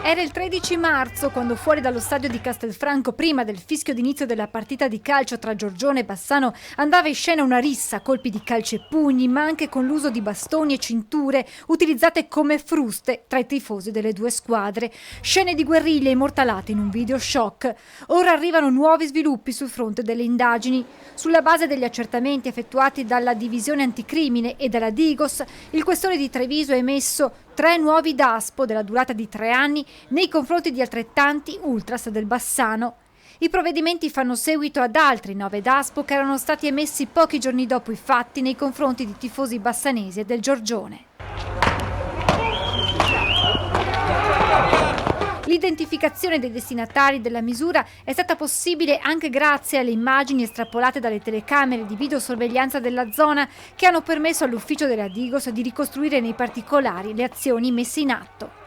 Era il 13 marzo quando fuori dallo stadio di Castelfranco, prima del fischio d'inizio della partita di calcio tra Giorgione e Bassano, andava in scena una rissa a colpi di calci e pugni, ma anche con l'uso di bastoni e cinture utilizzate come fruste tra i tifosi delle due squadre. Scene di guerriglia immortalate in un video shock. Ora arrivano nuovi sviluppi sul fronte delle indagini. Sulla base degli accertamenti effettuati dalla divisione anticrimine e dalla Digos, il questore di Treviso ha emesso 3 nuovi DASPO della durata di 3 anni nei confronti di altrettanti ultras del Bassano. I provvedimenti fanno seguito ad altri 9 DASPO che erano stati emessi pochi giorni dopo i fatti nei confronti di tifosi bassanesi e del Giorgione. L'identificazione dei destinatari della misura è stata possibile anche grazie alle immagini estrapolate dalle telecamere di videosorveglianza della zona che hanno permesso all'ufficio della Digos di ricostruire nei particolari le azioni messe in atto.